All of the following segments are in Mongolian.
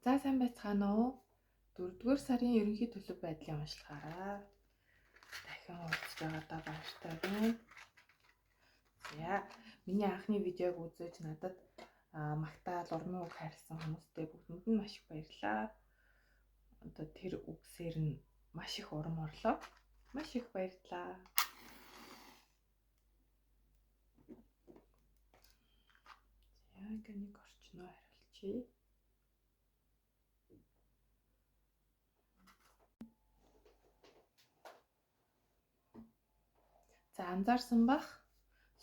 За сайн байцгаана уу? 4-р сарын ерөнхий төлөв байдлын уншлагаараа дахин уулзж байгаадаа баяртай байна. За миний анхны видеог үзэж надад магтаал урмын үг хайрласан хүмүүстээ бүгдэнд нь маш их баярлалаа. Одоо тэр үгсээр нь маш их урам орлоо. Маш их баярлалаа. За ингээ нэг орчноо хариулчихъя. За анзаарсан бах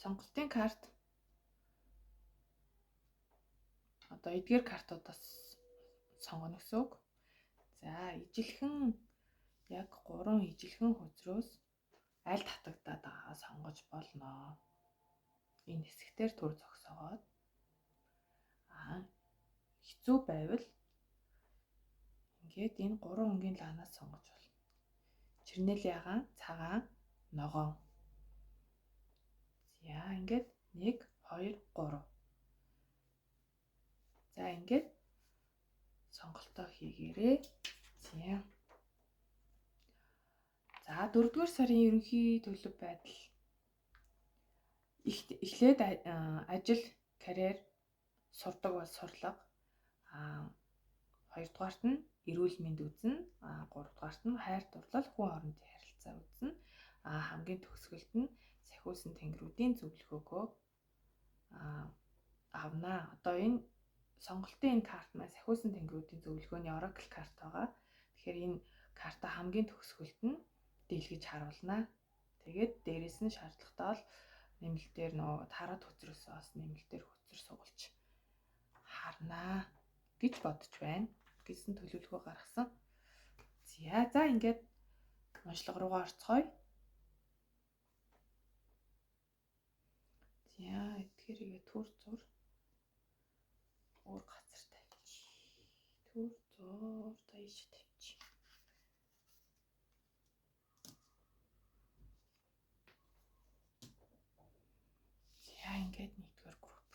сонголтын карт одоо эдгээр картуудаас сонгоно гэсэн үг. За ижилхэн яг 3 ижилхэн хөзрөөс аль татагдаад байгаагаа сонгож болно. Энэ хэсэгтэр төр зогсоогоод хэцүү байвал ингээд энэ 3 өнгийн лаанаас сонгож болно. Чирнэл ягаан, цагаан, ногоон. За ингээд 1 2 3. За ингээд сонголтоо хийгээрэй. За 4-р сарын ерөнхий төлөв байдал эхлээд ажил, карьер, сурдаг бол сурлага, 2-дугаарт нь эрүүл мэнд үзнэ, 3-дугаарт нь хайр дурлал, хүн хоорондын харилцаа үзнэ, хамгийн төгсгөлд нь сахиусан тэнгэрүүдийн зөвлөгөөгөө авнаа. Одоо энэ сонголтын энэ карт маань сахиусан тэнгэрүүдийн зөвлөгөөний Oracle карт байгаа. Тэгэхээр энэ карта хамгийн төгсгөлд нь дийлгэж харуулнаа. Тэгээд дээрэс нь шаардлагатай бол нэмэлтээр нөгөө тараад хөзрөөс бас нэмэлтээр хөзөр сугалж харнаа гэж бодож байна. Гэсэн төлөвлөгөө гаргасан. За ингээд уншлага руугаа орцгоё. За эдгээрээ төр зур өөр газар тавьчих. Төр зур тааш тавьчих. За ингээд 1-р групп.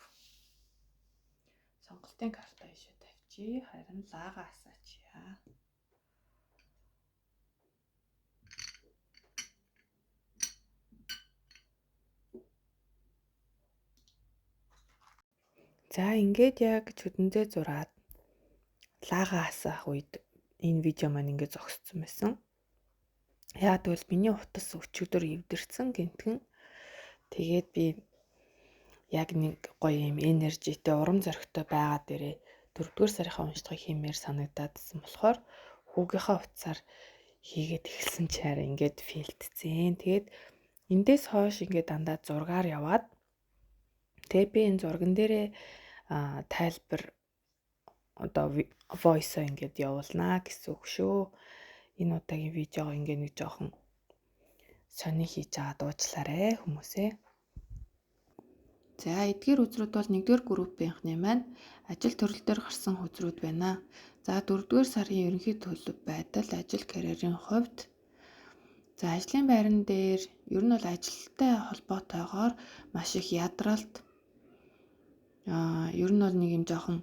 Сонголтын карта ишээ тавьчих. Харин лаага асаачья. За ингээд яг чүдэнзээ зураад лаага асаах үед энэ видео маань ингээд зогссон байсан. Яагад гэвэл миний утас өчигдөр эвдэрсэн гинтгэн. Тэгээд би яг нэг гоё юм энержитэй, урам зоригтой байгаа дээрээ 4-р сарынхаа уншлагыг хиймээр санагдаадсэн болохоор хүүгийнхаа утсаар хийгээд эхэлсэн чараа ингээд фейлдсэн. Тэгээд эндээс хойш ингээд дандаа зургаар яваад тэгээд би энэ зурган дээрээ тайлбар одоо voice-оо ингээд явуулнаа гэсэн үг шүү. Энэ удаагийн видеого ингээд нэг жоохон сони хийж байгаа дуучлаарэ хүмүүсээ. За эдгээр үзрүүд бол 1-р группийнхний маань ажил төрөл дээр гарсан үзрүүд байна. За 4-р сарын ерөнхий төлөв байдал ажил карьерийн хувьд за ажлын байран дээр ер нь бол ажилтай холбоотойгоор маш их ядралт ер нь бол нэг юм жоохон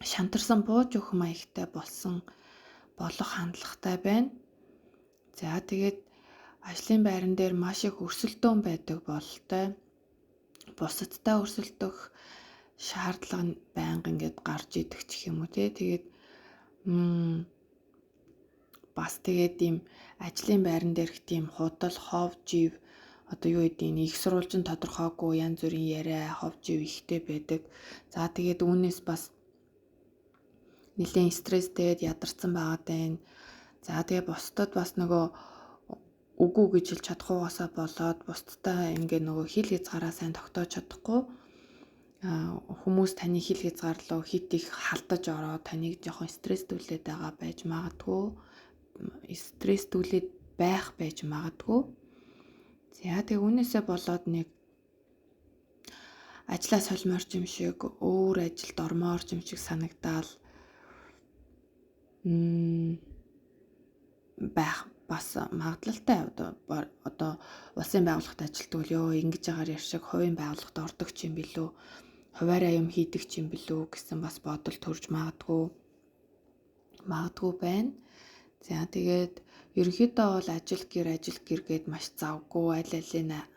шантарсан бууж өгөх маягтай болох хандлагатай байна. За тэгээд ажлын байран дээр маш их өрсөлдөөн байдаг бололтой. Бусадтай өрсөлдөх шаардлага нь байнга ингээд гарч идэх ч юм уу те. Тэгээд бас тэгээд ийм ажлын байран дээрх тийм худал, хов, жив одоо юу гэдэг нь их сурвалжин тодорхойгүй янз бүрийн яриа, хов, жив ихтэй байдаг. За тэгээд үүнээс бас нэлээд стресстэй ядарсан байгаад байна. За тэгээд бусдад бас нөгөө үгүй гэж хэлж чадахгүйгаасаа болоод бусдтай ингээ нөгөө хил хязгаараа сайн тогтоож чадахгүй хүмүүс таны хил хязгаарлуу хит их халдаж ороод таныг жоохон стресстүүлээд байгаа байж магадгүй. Стресстүүлээд байх байж магадгүй. За тэгээ үүнээсээ болоод нэг ажлаа солимоор юм шиг өөр ажилд ормоор юм шиг санагдаал байх бас магадлалтай. Одоо улсын байгууллагт ажилтдаг л ёо ингэж агаар яршиг хувийн байгууллагт ордог ч юм билүү, хуваараа юм хийдэг ч юм билүү гэсэн бас бодол төрж магадгүй. магадгүй байна. За тэгээд ерөнхийдөө бол ажил гэр гээд маш завгүй аль алийг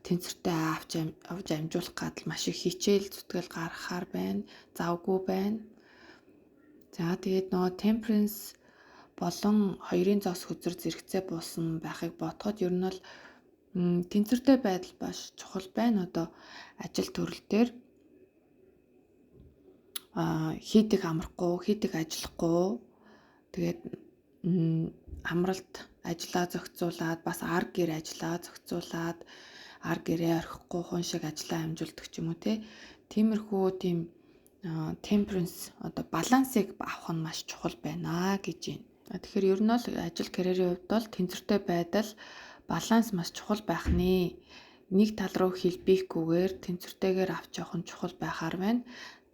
тэнцвэртэй авч амжуулах гад маш их хичээл зүтгэл гаргахаар байна. Завгүй байна. За тэгээд нөгөө temperance болон хоёрын зоос хөзөр зэрэгцээ буусан байхыг бодоход ер нь бол тэнцвэртэй байдал маш чухал байна. Одоо ажил төрөл дээр хийдэг амрахгүй, хийдэг ажиллахгүй тэгээд амралт ажиллаа зохицуулаад бас ар гэр ажиллаа зохицуулаад ар гэрээ орхихгүй хүн шиг ажиллаа амжуулдаг ч юм уу тиймэрхүү тийм temperance одоо балансыг авах нь маш чухал байна гэж байна. Тэгэхээр ер нь бол ажил карьерийн хувьд бол тэнцвэртэй байдал баланс маш чухал байх нэ. Нэг тал руу хэлбихгүйгээр тэнцвэртэйгээр авч явах нь чухал байхаар байна.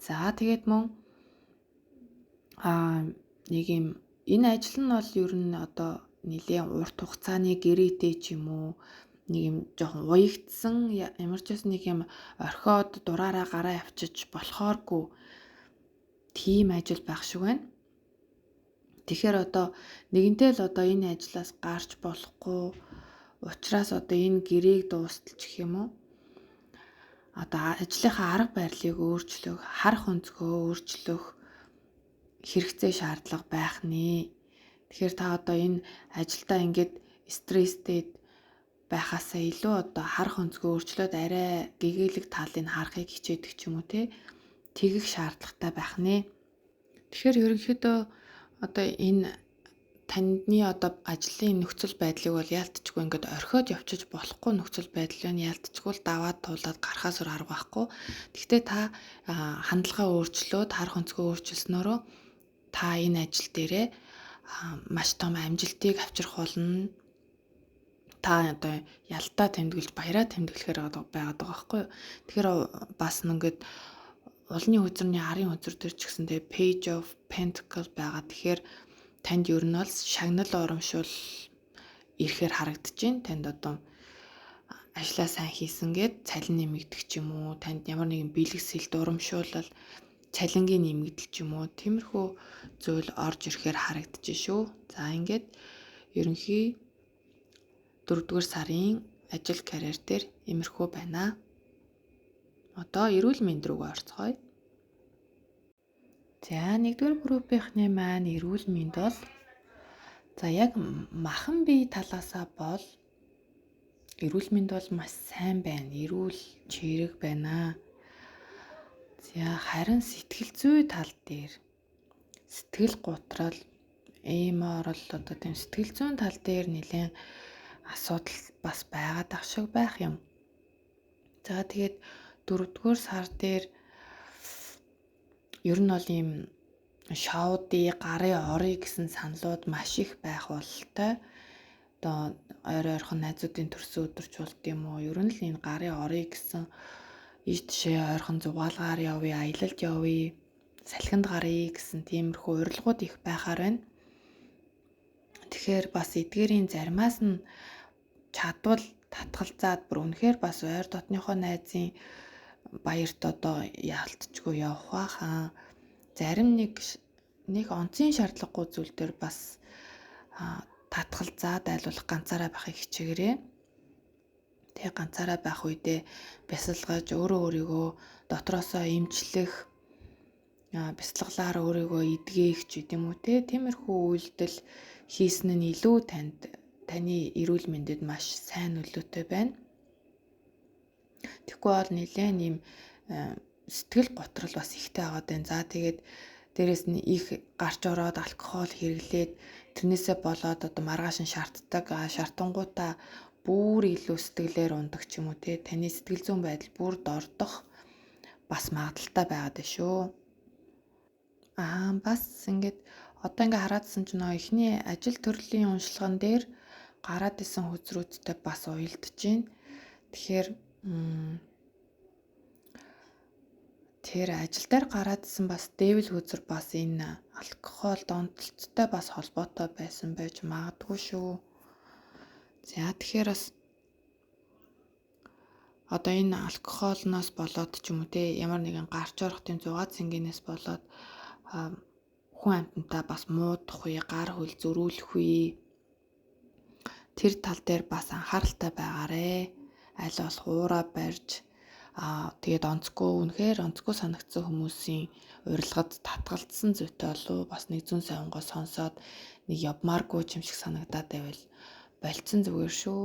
За тэгээд мөн нэг юм энэ ажил нь бол ер нь одоо нэлээд урт хугацааны гэрээтэй ч юм уу нэг юм жоохон уягдсан ямар ч бас нэг юм орхиод дураараа гараа явчих болохооргүй тийм ажил байх шиг байна. Тэгэхээр одоо нэгэнтэй л одоо энэ ажлаас гарч болохгүй учраас одоо энэ гэрээг дуустал гэх юм уу? Одоо ажлынхаа арга барилыг өөрчлөх, харах өнцгөө өөрчлөх хэрэгцээ шаардлага байх нэ. Тэгэхээр та одоо энэ ажилдаа ингээд стресстэй байхаасаа илүү одоо харах өнцгөө өөрчлөөд арай гэгээлэг талыг харахыг хичээдэг ч юм уу тэгэх шаардлагатай байх нэ. Тэгэхээр ерөнхийдөө одоо энэ таны одоо ажлын нөхцөл байдлыг бол яалтчгүй ингээд орхиод явчих болохгүй нөхцөл байдал нь яалтчгүй л даваад туулаад гарахаас өөр арга байхгүй. Гэхдээ та хандлагаа өөрчлөөд харах өнцгөө өөрчилснөөрөө та энэ ажил дээрээ маш том амжилтыг авчрах болно. Та одоо ялтаа тэмдэглэж баяраа тэмдэглэхээр байгаад байгаа байхгүй юу. Тэгэхээр бас ингээд улны үзэрний арын үзэр төр ч гэсэндээ Page of Pentacle байгаа. Тэгэхээр танд ер нь бол шагнал урамшуул ирэхээр харагдаж байна. Танд одоо ажлаа сайн хийсэн гэд цалин нэмэгдэх ч юм уу, танд ямар нэгэн бэлгэсэлд урамшуулал цалингийн нэмэгдэл ч юм уу, тиймэрхүү зүйл орж ирэхээр харагдаж шүү. За ингээд ерөнхий 4-р сарын ажил карьер дээр иймэрхүү байна. Одоо эрүүл мэнд рүү орцгоё. За 1-р группийнхний маань эрүүл мэнд бол за яг махан бие талаасаа бол эрүүл мэнд бол маш сайн байна. Эрүүл чирэг байна. За харин сэтгэл зүй тал дээр сэтгэл гутрал эморол одоо тийм сэтгэл зүйн тал дээр нэлээд асуудал бас байгаад ах шиг байх юм. За тэгээд 4-р сар дээр ер нь бол ийм шоуди гарын орё гэсэн саналууд маш их байх бололтой. Одоо ойрхон найзуудын төрсөн өдөр ч болд юм уу. Ер нь л энэ гарын орё гэсэн иш тишээ ойрхон зугаалгаар явъя, аялалд явъя, салхинд гаръя гэсэн тиймэрхүү урилгууд их байхаар байна. Тэгэхээр бас эдгээрийн заримаас нь чадвал татгалзаад бүр үнэхээр бас ойр дотныхоо найзын баярт одоо яалтчгүй явах бахан. Зарим нэг онцгийн шаардлагагүй зүйл дээр бас татгалзаад айлуулах ганцаараа байхыг хичээгээрэй. Тэгээ ганцаараа байх үедээ бясалгаж өөрийгөө дотроосоо эмчлэх, бясалгалаар өөрийгөө эдгээх ч гэдэм үү тиймэрхүү үйлдэл хийсэн нь илүү таны эрүүл мэндэд маш сайн нөлөөтэй байна. Тэгэхгүй бол нэлээд ийм сэтгэл готрол бас ихтэй байгаад байна. За тэгээд дээрэс нь их гарч ороод алкогол хэрэглээд тэрнээсээ болоод одоо маргааш нь шаарддаг шаардангуудаа бүр илүү сэтгэлээр ундаг ч юм уу таны сэтгэл зүйн байдал бүр дордох бас магадaltaй байгаад байна шүү. Бас ингээд одоо ингээ хараадсан ч нөө эхний ажил төрлийн уншлаган дээр гараад исэн хөзрүүдтэй бас уялдаж байна. Тэгэхээр тэр ажил дээр гараад исэн бас дэвэл хөзөр бас энэ алкогол донтолцтой бас холбоотой байсан байж магадгүй шүү. За тэгэхээр бас одоо энэ алкоголноос болоод ч юм уу ямар нэгэн гарч орох тийм зугаа цэнгэнээс болоод хүн амьтантай бас муудах үе, гар хөл зөрүүлэх үе. Тэр тал дээр бас анхааралтай байгаарэ. Аль болох уураа барьж тэгээд үнэхээр онцгүй санагдсан хүмүүсийн урилгад татгалзсан зүйтэй болов бас нэг зүүн сайнгоо сонсоод нэг явмааргүй юм шиг санагдаад байвал болцсон зүгээр шүү.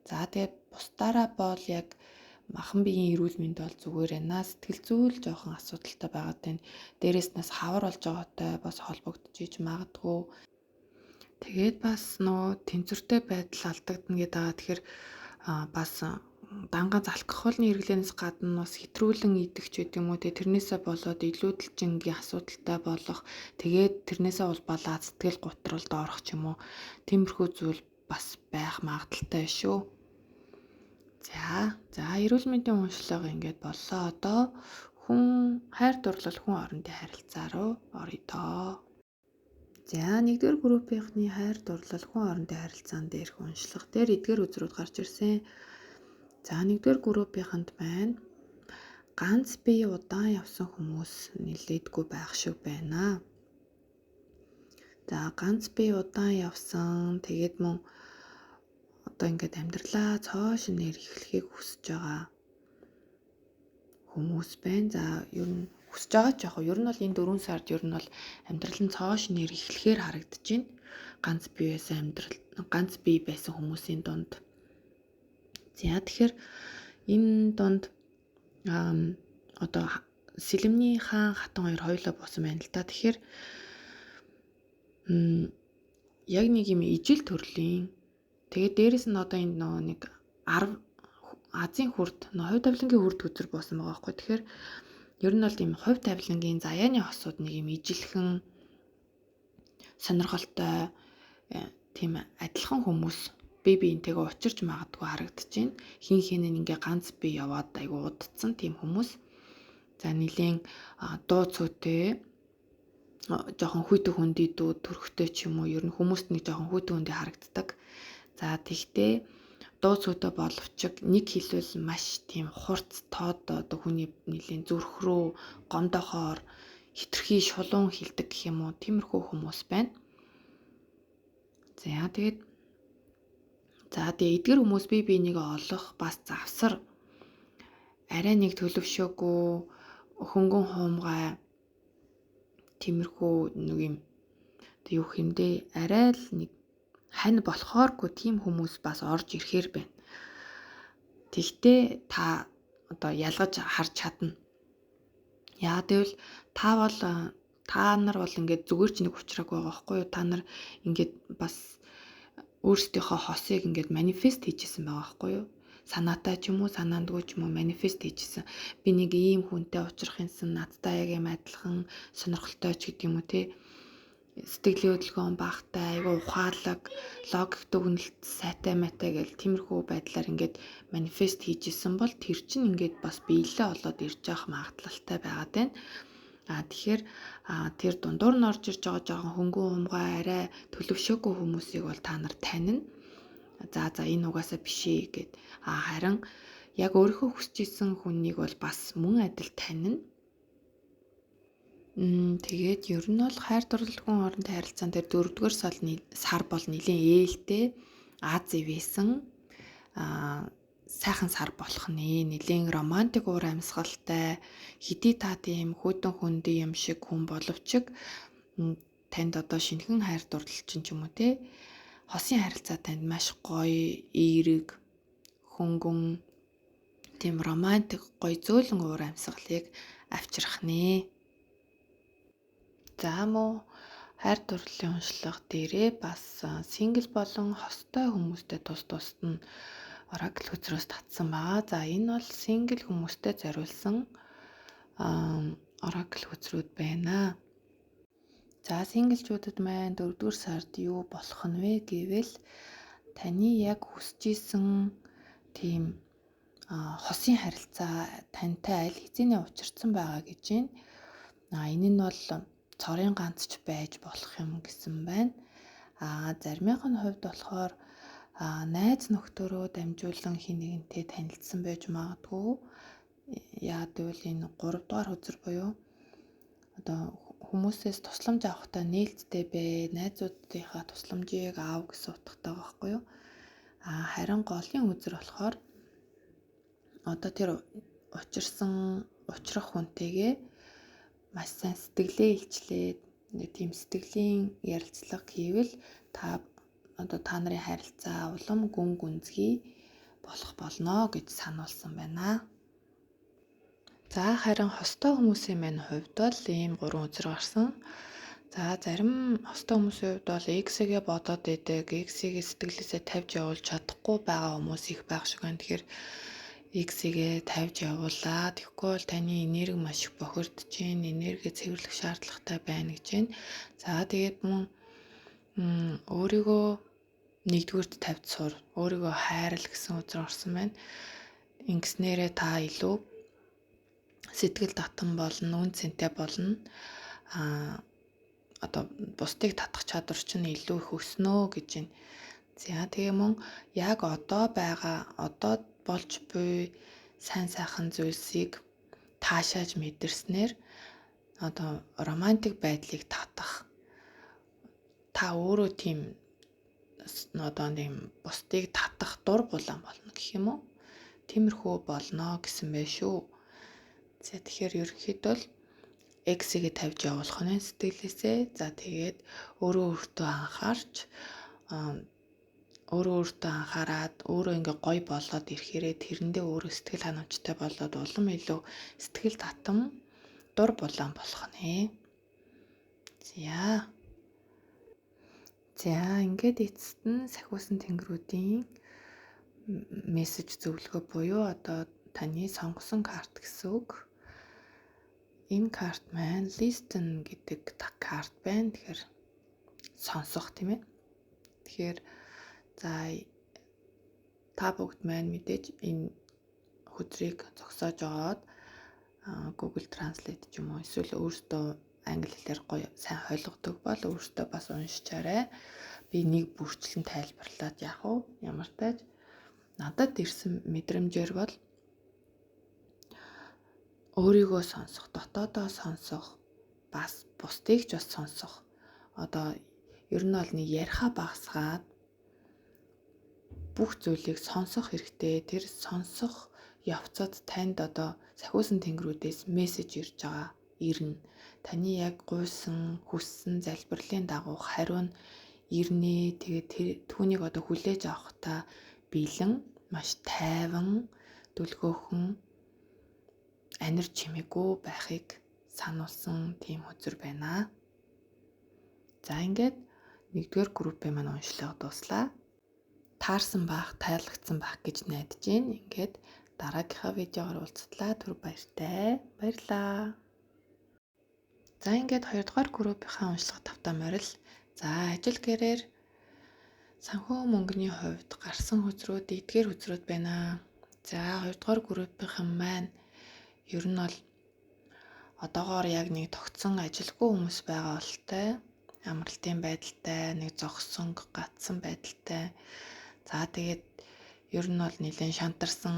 За тэгээд бусдаараа бол яг махан биеийн эрүүл мэнд бол зүгээр байна. Сэтгэл зүйн жоохон асуудалтай байгаад байна. Дээрээс нас хавар болж байгаатай бас холбогдож магадгүй. Тэгээд бас нөгөө тэнцвэртэй байдал алдагдана гэдэг. Тэгэхээр бас дангаан алкоголны хэрэглэнээс гадна бас хэтрүүлэн идэх ч гэдэг юм уу, тэрнээсээ болоод илүү дэлжингийн асуудалтай болох, тэгээд тэрнээсээ улбалаад сэтгэл гутралд орох ч юм уу, тиймэрхүү зүйл бас байх магадaltaй шүү. За эрүүл мэндийн уншлага ингээд боллоо. Одоо хайр дурлал хүн хоорондын харилцаа руу оръё доо. За 1-р группийнхны хайр дурлал хүн хоорондын харилцаан дээрх уншлага дээр эдгээр үзрүүд гарч ирсэн. За 1-р группийнханд байна. Ганц бие удаан явсан хүмүүс нэлээдгүй байх шиг байна. За ганц бие удаан явсан тэгээд мөн одоо ингээд амьдралаа цоо шинээр эхлэхийг хүсэж байгаа хүмүүс байна. За ер нь хүсэж байгаа ч яг ер нь бол энэ 4 сард ер нь бол амьдрал нь цоо шинээр эхлэхээр харагдаж байна. Ганц бие байсан хүмүүсийн дунд. За тэгэхээр энэ дунд одоо Сэлэмний хаан хатан хоёр хоёулаа буусан байна л да. Тэгэхээр яг нэг юм ижил төрлийн тэгээд дээрэс нь одоо энэ нэг 10 Азийн хүрд хувь тавилангийн хүрд үзэр буусан байгаа байхгүй. Тэгэхээр ер нь бол тийм хувь тавилангийн заяаны хосууд нэг юм ижилхэн сонирхолтой тийм адилхан хүмүүс бие биентэйгээ учирч магадгүй харагдаж байна. Хин хинэн ингээ ганц бие яваад айгу удцсан тийм хүмүүс. За нилийн дуу цөөтэй жоохон хүйтэн хүндий дүү төрхтэй ч юм уу, ер нь хүмүүст нэг жоохон хүйтэн хүндий харагддаг. За тэгтээ дуу цөөтэй боловч нэг хэлбэл маш тийм хурц тоод одоо хүний нилийн зүрх рүү гомдохоор хитрхи шулуун хилдэг гэх юм уу, тиймэрхүү хүмүүс байна. За тэгээд эдгээр хүмүүс бие бинийгээ олох бас завсар, арай нэг төлөвшөөгүй, хөнгөн хуумгай, тиймэрхүү нэг юм юу хэмдэ арай л нэг хань болохооргүй тийм хүмүүс бас орж ирэхээр байна. Тэгтээ та одоо ялгаж харж чадна. Яа гэвэл та нар бол ингээд зүгээр ч нэг учраг байгаа байхгүй юу? Та нар ингээд бас өөрсдийнхөө хосыг ингээд манифест хийжсэн байгаа байхгүй юу? Санаатай ч юм уу, санаандгүй ч юм уу манифест хийжсэн. Би нэг ийм хүнтэй уулзах юмсан, надтай яг юм адилхан сонирхолтой ч гэдэг юм уу те. Сэтгэлийн хөдөлгөөн багтай, айгу ухаалаг, логик дүгнэлт сайтай матай гэл тиймэрхүү байдлаар ингээд манифест хийжсэн бол тэр чинь ингээд бас биелээ олоод ирж явах магадлалтай байгаад байна. Тэгэхээр тэр дундуур нь орж ирж байгаа жоохон хөнгөн умгай арай төлөвшөөгүй хүмүүсийг бол та нар танина. За энэ угаасаа биш ээ гэд. Харин яг өөрийнхөө хүсэж исэн хүнийг бол бас мөн адил танина. Тэгээд ер нь бол хайр дурлал хүн хоорондын харилцаан дээр 4-р сар бол нэлийн ээлтэй Аз ивэсэн сайхан сар болох нэ. Нэлийн романтик уур амьсгалтай, хэдий та тийм хүйтэн хүндий юм шиг хүн боловч танд одоо шинэхэн хайр дурлал чинь ч юм уу те, хосын харилцаа танд маш гоё, эерэг, хөнгөн, тийм романтик гоё зөөлөн уур амьсгалыг авчрах нэ. За мөн хайр дурлалын уншлага дээрээ бас сингл болон хостой хүмүүстэй тусад нь оракл үзрөөс татсан байгаа. За энэ бол сингл хүмүүстэй зориулсан оракл үзрүүд байна. За синглчүүдэд маань 4-р сард юу болох нь вэ гэвэл таны яг хүсэж исэн тийм хосын харилцаа тантай аль хэзээний учирсан байгаа гэж байна. Энэ нь бол цорын ганц ч байж болох юм гэсэн байна. Заримынх нь хувьд болохоор найз нөхдөөрөө дамжуулан хин нэгэнтэй танилцсан байж магадгүй. Яагад гэвэл энэ 3 дугаар үзэр буюу одоо хүмүүсээс тусламж авахдаа нээлттэй бэ, найзуудынхаа тусламжийг аав гэсэн утгатай байхгүй юу? Харин голын үзэр болохоор одоо тэр учрах хүнтэйгээ маш сайн сэтгэлээ илчлээд тийм сэтгэлийн ярилцлага хийвэл та нарын харилцаа улам гүн гүнзгий болох болно гэж сануулсан байна. За харин хостой хүмүүсийн мань хувьд бол ийм 3 үзэр гарсан. За зарим хостой хүмүүсийн хувьд бол X-гээ бодоод идэг, X-гээ сэтгэлээсээ тавьж явуулж чадахгүй байгаа хүмүүс их байх шиг байна. Тэгэхээр X-гээ тавьж явуулаа. Тэгэхгүй бол таны энерги маш их бохирдож байна. Энерги цэвэрлэх шаардлагатай байна гэж байна. За тэгээд мөн өөрийгөө нэгдүгüүрт тавьж сур. Өөрийгөө хайрал гэсэн үзэр орсон байна. Ингэснээрээ та илүү сэтгэл татан болно, үн цэнтэй болно. Одоо бусдыг татах чадвар чинь илүү их өснө гэж байна. За тэгээ мөн яг одоо болж буй сайн сайхан зүйлсийг таашааж мэдэрснээр одоо романтик байдлыг татах та өөрөө тийм бусдыг татах дур булаан болно гэх юм уу? Тиймэрхүү болно гэсэн байх шүү. За тэгэхээр ерөнхийдөө л X-ийг тавьж явуулах нь сэтгэлээсээ. За тэгээд өөртөө анхаарад өөрөө ингээ гоё болоод ирэхээрээ тэрэндээ өөрөө сэтгэл ханамжтай болоод улам илүү сэтгэл татам дур булаан болох нэ. За ингээд эцэст нь сахиусан тэнгэрүүдийн мессеж зөвлөгөө буюу одоо таны сонгосон карт гэсэн үг. Энэ карт маань listen гэдэг карт байна. Тэгэхээр сонсох тийм ээ. Тэгэхээр за та бүгд маань мэдээж энэ хөдрийг зогсоож аваад Google Translate ч юм уу эсвэл өөртөө англи хэлээр гоё сайн ойлгодог бол өөртөө бас уншичаарай. Би нэг бүрчлэн тайлбарлаад яах вэ? Ямар тааж надад ирсэн мэдрэмжээр бол өөрийгөө сонсох, дотоодоо сонсох, бас бусдыг ч бас сонсох. Одоо ер нь бол нэг яриахаа багасгаад бүх зүйлийг сонсох хэрэгтэй. Тэр сонсох явцад танд одоо сахиусан тэнгэрүүдээс мессеж ирнэ. Таны яг гуйсан, хүссэн залбирлын дагуу хариу нь ирнэ. Тэгээд түүнийг одоо хүлээж авахдаа бэлэн, маш тайван, дүлгөөхөн, анир чимээгүй байхыг сануулсан тийм үзэр байна. За ингээд нэгдүгээр группийн маань уншлага дуслаа. Таарсан баах, таалагдсан баах гэж найдаж байна. Ингээд дараагийнхаа видеогоор уулзтлаа. Түр баяртай. Баярлаа. За ингээд 2 дугаар группийнхаа уншлага тавтаа морил. За ажил гэрээр санхүү мөнгөний хувьд гарсан хөзрүүд эдгээр хөзрүүд байна. За 2 дугаар группийнхан маань ер нь бол одоогоор яг нэг тогтсон ажилгүй хүмүүс байгаа болтой. Амралтын байдалтай, нэг зогсон, гацсан байдалтай. За тэгээд ер нь бол нэлээд шантарсан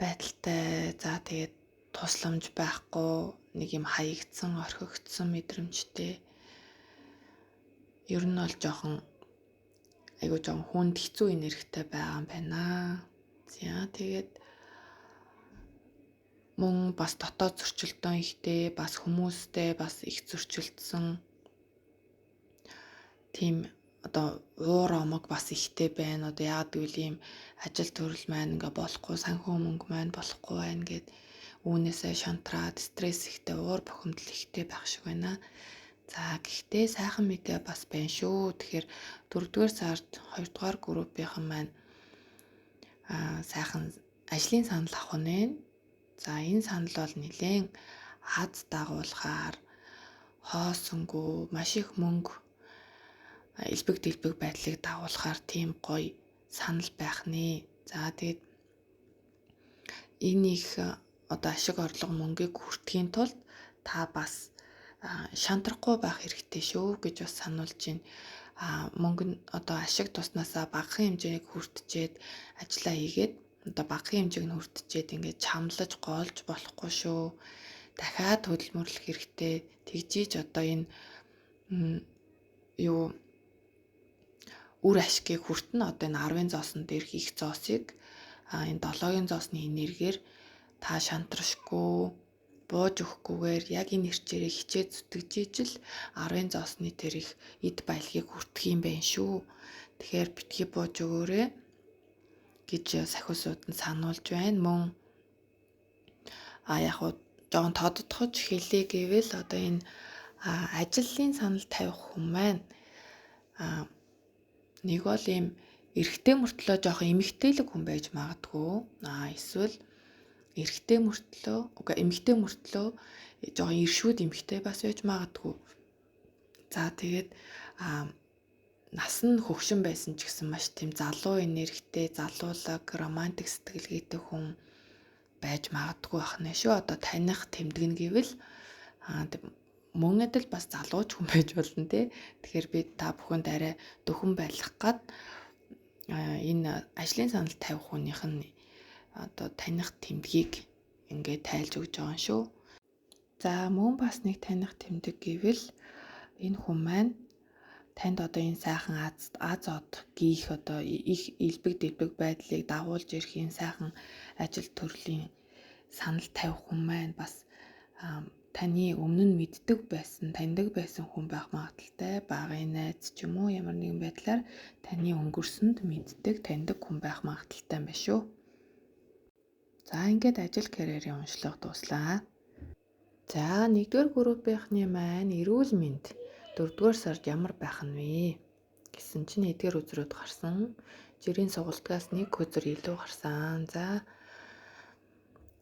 байдалтай. За тэгээд тусламж байхгүй, нэг юм хаягдсан, орхигдсон мэдрэмжтэй. Ер нь бол жоохон хүнд хэцүү энергитэй байгаа юм байна. За тэгээд мөн бас дотоод зөрчилдөөн ихтэй, бас хүмүүстэй бас их зөрчилдсөн тийм одоо уур омог бас ихтэй байна. Одоо яагаад гэвэл ийм ажил төрөл маань ингээ болохгүй, санхүү мөнгө маань болохгүй байна гэд үүнээсээ шантраад стресс ихтэй, уур бухимдал ихтэй байх шиг байна. За гэхдээ сайхан мэдээ бас байна шүү. Тэгэхээр 4-р сард 2-р группийнхан маань сайхан ажлын санал авах нь. За энэ санал бол нэлээд аз дагуулгаар хоосонгүй маш их мөнгө элбэг дэлбэг байдлыг дагуулгаар тийм гоё санал байх нэ. За тэгээд энэ их одоо ашиг орлого мөнгийг хүртэхийн тулд та бас шантрахгүй байх хэрэгтэй шүү гэж бас сануулж байна. Мөнгө нь одоо ашиг туснаасаа багахан хэмжээг хүртчихэд ажиллаа хийгээд одоо багахан хэмжээг нь хүртчихэд ингээд чамлаж голж болохгүй шүү. дахиад хөдөлмөрлөх хэрэгтэй. Тэгжиж одоо энэ юу үр ашгийг хүртэн одоо энэ 10-ын зоосон дээрх их зоосыг энэ 7-гийн зоосны энергиэр та шантрашгүй бууж өгөхгүйгээр яг энэ хэрчээрээ хичээд зүтгэж ижил 10-ын зоосны тэр их эд баялагийг хүртэх юм байна шүү. Тэгэхээр битгий бууж өгөөрэй гэж сахиусууд нь сануулж байна. Мөн яг уу жоон тодтогч хэлье гэвэл одоо энэ ажлын санал тавих хүн маань нэг бол ийм эрэгтэй мөртлөө жоохон эмэгтэйлэг хүн байж магадгүй. Эсвэл эмэгтэй мөртлөө жоохон иршүүд эмэгтэй бас байж магадгүй. За тэгээд нас нь хөгшин байсан ч гэсэн маш тийм залуу энергитэй, залуулаг, романтик сэтгэлгээтэй хүн байж магадгүй байна шүү. Одоо таних тэмдгэн гэвэл мөн адил бас залууч хүн байж болно тий. Тэгэхээр би та бүхэнд арай дөхөн байлгах гад энэ ажлын санал тавих хүнийх нь одоо таних тэмдгийг ингээд тайлж өгж байгаа шүү. За мөн бас нэг таних тэмдэг гэвэл энэ хүн маань танд одоо энэ сайхан аз од гих одоо их элбэг дэлбэг байдлыг дагуулж ирэх энэ сайхан ажил төрлийн санал тавих хүн маань бас таны өмнө нь таньдаг байсан хүн байх магадaltaй. Багын найз ч юм уу ямар нэгэн байдлаар таны өнгөрсөнд мэддэг, таньдаг хүн байх магадaltaй юм байна шүү. За ингээд ажил карьерийн уншлага дуслаа. За 1-р группийнхны маань эрүүл мэнд 4-р сард ямар байх нь вэ гэсэн чинь эдгээр үзрүүд гарсан. Жирийн сугалтгаас 1 үзэр илүү гарсан. За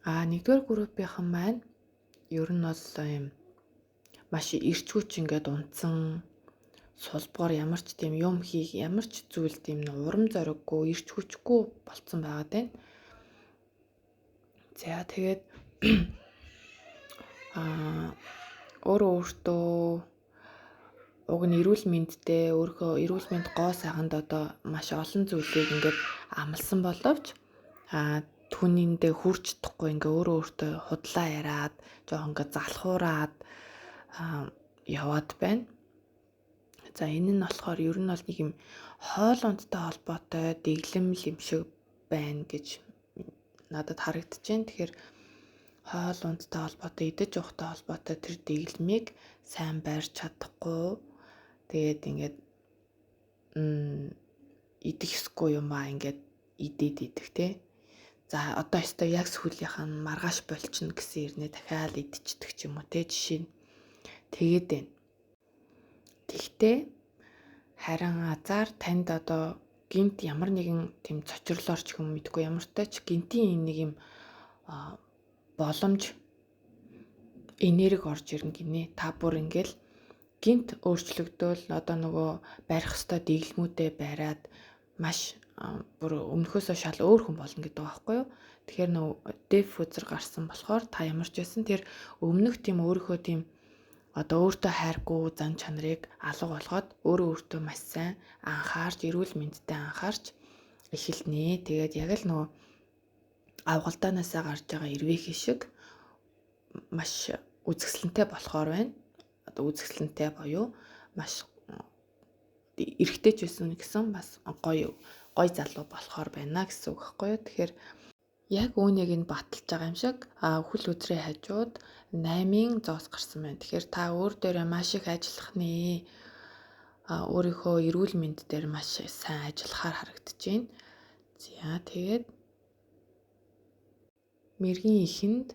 1-р группийнхан маань ер нь бол юм маш эрч хүч ингээд унтсан сулбгаар ямар ч тийм юм хийх ямар ч зүйл тийм урам зориггүй эрч хүчгүй болцсон байгаад байна. За тэгээд өөртөө уг нь эрүүл мэндтэй өөрийнхөө эрүүл мэнд гоо сайханд одоо маш олон зүйлийг ингээд амласан боловч түүнийндээ хүрч чадахгүй ингээ өөртөө худлаа яриад жоохон ингээ залхуураад яваад байна. За энэ нь болохоор ер нь бол нэг юм хоол ундтай холбоотой дэглэмл юм шиг байна гэж надад харагдаж байна. Тэгэхээр хоол ундтай холбоотой идэж уухтай холбоотой тэр дэглэмийг сайн барьж чадахгүй тэгээд ингээд идэх ёсгүй юм ингээд идээд идэх тий. За одоо ёстой яг сүүлийнх нь маргааш болчихно гэсэн ирнэ дахиад идчихдэг ч юм уу те жишээ нь тэгээд байна. Тэгтээ харин азар танд одоо гинт ямар нэгэн тийм цочрлоор ч юм мэдгүй ямартай ч гинтийн нэг юм боломж энерги орж ирнэ гинэ. Та бүр ингээл гинт өөрчлөгдөөл одоо нөгөө барих ёстой дэглэмүүдээ бариад маш бүр өмнөхөөсөө шал өөр хүн болно гэдэг байгаа байхгүй юу. Тэгэхээр нөгөө деф үзэр гарсан болохоор та ямар ч байсан тэр өмнөх тийм өөрийнхөө тийм одоо өөртөө хайргүй зан чанарыг алга болгоод өөртөө маш сайн анхаарч эрүүл мэндэд анхаарч эхэлнэ. Тэгээд яг л нөгөө авгалдаанаасаа гарч байгаа эрвээхий шиг маш үзэсгэлэнтэй болохоор байна. Одоо үзэсгэлэнтэй боيو маш эрэгтэй ч байсан гэсэн бас гоё залуу болохоор байна гэсэн үг байхгүй юу. Тэгэхээр яг үүнийг нь баталж байгаа юм шиг хөл үзрээ хажууд 8-ын зоос гарсан байна. Тэгэхээр та өөр дээрээ маш их ажиллах нэ. Өөрийнхөө эрүүл мэнд дээр маш сайн ажиллахаар харагдаж байна. За тэгээд мэргийн ихэнд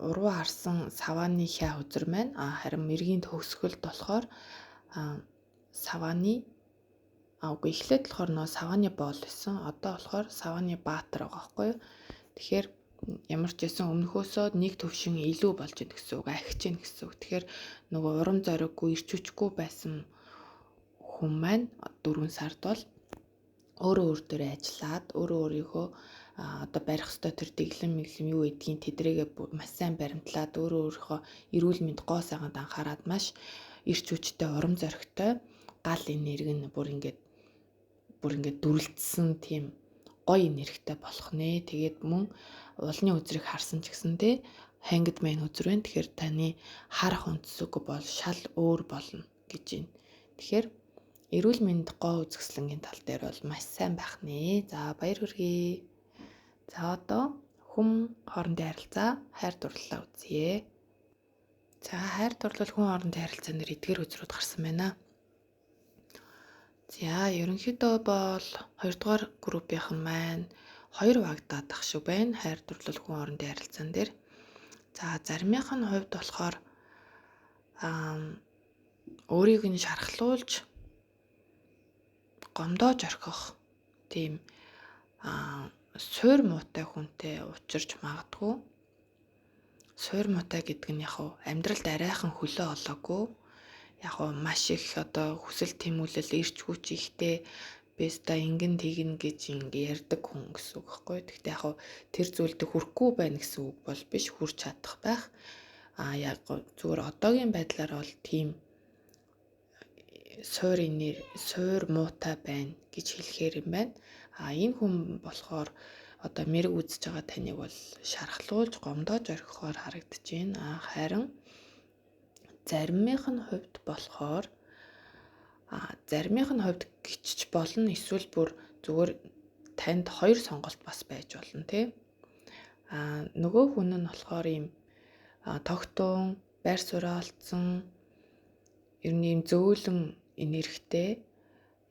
уруу харсан савааны хя үзэр маань харин мэргийн төгсгөлд болохоор савааны үгүй эхлээд болохоор нөө савааны боол байсан. Одоо болохоор савааны баатар байгаа байхгүй юу. Тэгэхээр ямар ч байсан өмнөхөөсөө нэг төвшин илүү болж ийн гэсэн үг, ахиж ийн гэсэн үг. Тэгэхээр нөгөө урам зориггүй, ирч хүчгүй байсан хүн маань 4 сард бол өөр дээрээ ажиллаад өөрийнхөө одоо барих ёстой тэр дэглэм юу гэдгийг тэдрээгээ маш сайн баримтлаад өөрийнхөө эрүүл мэнд гоо сайханд анхаарад маш ирч хүчтэй, урам зоригтой гал энерги нь бүр ингээд дүрлэлтсэн тийм гоё энергитэй болох нэ. Тэгээд мөн уулны үзрийг харсан ч гэсэн те hanged-man үзэр байна. Тэгэхээр таны харах өнцөг бол шал өөр болно гэж байна. Тэгэхээр эрүүл мэнд гоо үзэсгэлэнгийн тал дээр бол маш сайн байх нэ. За баяр хүргэе. За одоо хүн хоорондын харилцаа, хайр дурлалаа үзье. За хайр дурлал хүн хоорондын харилцаан дээр эдгээр үзрүүд гарсан байна. За ерөнхийдөө бол 2 дугаар группийнх нь маань 2 багтаад ах шиг байна. Хайр дурлал хүн хоорондын харилцаан дээр. За заримынх нь хувьд болохоор өөрийг нь шархлуулж гомдоож орхих тийм суур муутай хүнтэй учирч магадгүй. Суур муутай гэдэг нь яг амьдралд арайхан хөлөө олоогүй. Яг маш их одоо хүсэл тэмүүлэл ирч хүч ихтэй бэста ингэн тэгнэ гэж ярьдаг хүн гэсэн үг байхгүй. Гэхдээ яг тэр зүйлд хүрэхгүй байна гэсэн үг бол биш, хүрч чадах байх. Яг зүгээр одоогийн байдлаар бол тийм суур муутай байна гэж хэлэхээр юм байна. Энэ хүн болохоор одоо мэрэг үзэж байгаа таныг бол шархлуулж гомдоож орхихоор харагдаж байна. Харин заримынх нь хувьд болохоор заримынх нь хувьд гिचж болно, эсвэл бүр зүгээр танд 2 сонголт бас байж болно тий. Нөгөө хүн нь болохоор ийм тогтун, байр сууриа олцсон, ер нь ийм зөөлөн энергитэй.